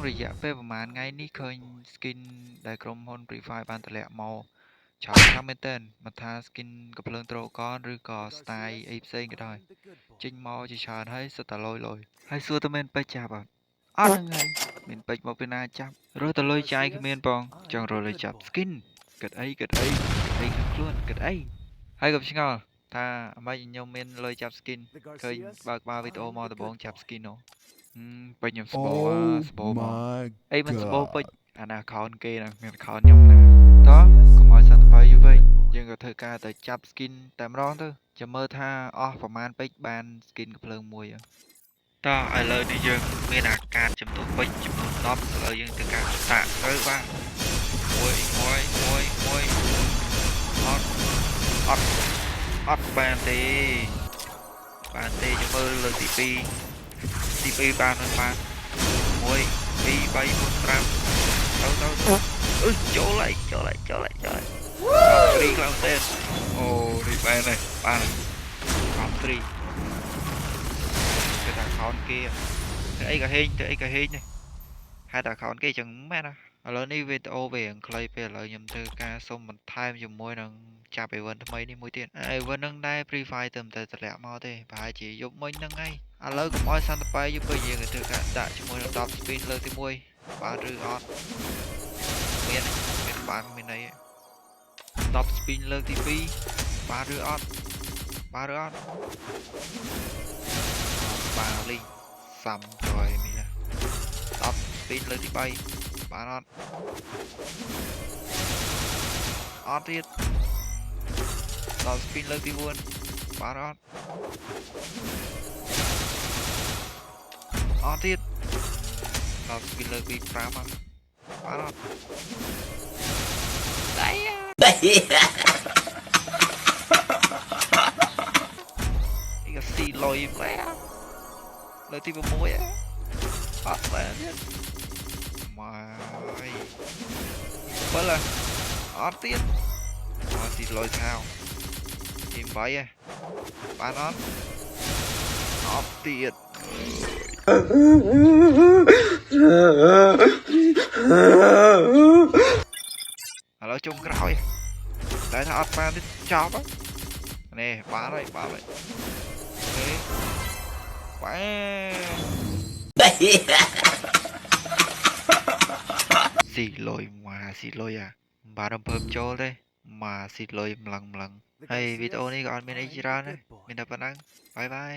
រយៈពេលប្រហែលថ្ងៃនេះឃើញ skin ដែលក្រុមហ៊ុន Free Fire បានតម្លាក់មកច្រើនខ្លាំងមែនទែនមិនថា skin កំភ្លើងដ្រូកនឬក៏ style អីផ្សេងក៏ដោយចេញមកជាច្រើនហើយសុទ្ធតែលយហើយសួរទៅមានពេចចាប់អត់ហ្នឹងហើយមានពេចមកពីណាចាប់រត់ទៅលុយចាយគ្មានបងចង់រត់លុយចាប់ skin គិតអីក្នុងខ្លួនគិតអីហើយក៏ឆ្ងល់ថាអ្មេចខ្ញុំមានលុយចាប់ skin ឃើញបើកវីដេអូមកដំបងចាប់ skin ហ៎ពេញខ្ញុំស្បោស្បោមកអីមិនស្បោពេញអាណា account គេណាមាន account ខ្ញុំណាតោះកុំឲ្យសន្តិបាយយូរពេកយើងក៏ធ្វើការទៅចាប់ skin តែម្ដងទៅចាំមើលថាអស់ប្រហែលពេកបាន skin កំភ្លើងមួយតោះឥឡូវនេះយើងមានអាកាសចំនួនពេកចំនួន10ឥឡូវយើងធ្វើការតាក់ទៅបាទមួយអត់បានទេចាំមើលលើកទី2បានមិនបាន1 2 3 4 5ទៅចូលហើយព្រីខ្លាំងទេអូនេះបានហើយបានខំព្រីគេថា account គេទៅអីក៏ហេងនេះហេតុតែ account គេចឹងមែនណាឥឡូវនេះវីដេអូវាខ្លីពេលឥឡូវខ្ញុំធ្វើការសុំបន្ថែមជាមួយនឹងចាប់ event ថ្មីនេះមួយទៀត event ហ្នឹងដែរ Free Fire ទៅតែតម្លាក់មកទេប្រហែលជាយប់មិញហ្នឹងហើយឥឡូវកុំឲ្យសន្តិបាយយប់ពេកយើងធ្វើការដាក់ជាមួយនឹង10 spin លើកទី1បានឬអត់មានបានមានអី10 spin លើកទី2បានឬអត់បានលីងសាំចយមាន10 spin លើកទី3បានអត់ទៀត10 spin លើកទី4បានអត់ទៀត10 spin លើកទី5បានអត់ដៃនេះក៏ស៊ីលុយផ្លែលើកទី6អត់បានទៀតម៉ៃ7អត់ទៀតស៊ីលុយថាវទី8បានអត់ទៀតឥឡូវជុំក្រោយតែថាអត់បានទៀតចប់នេះបានហើយអូខេបានស៊ីលុយបាទអំពើចូលទេមកស៊ីលុយម្លឹងហើយវីដេអូនេះក៏អត់មានអីច្រើនទេមានតែប៉ុណ្ណឹងបាយ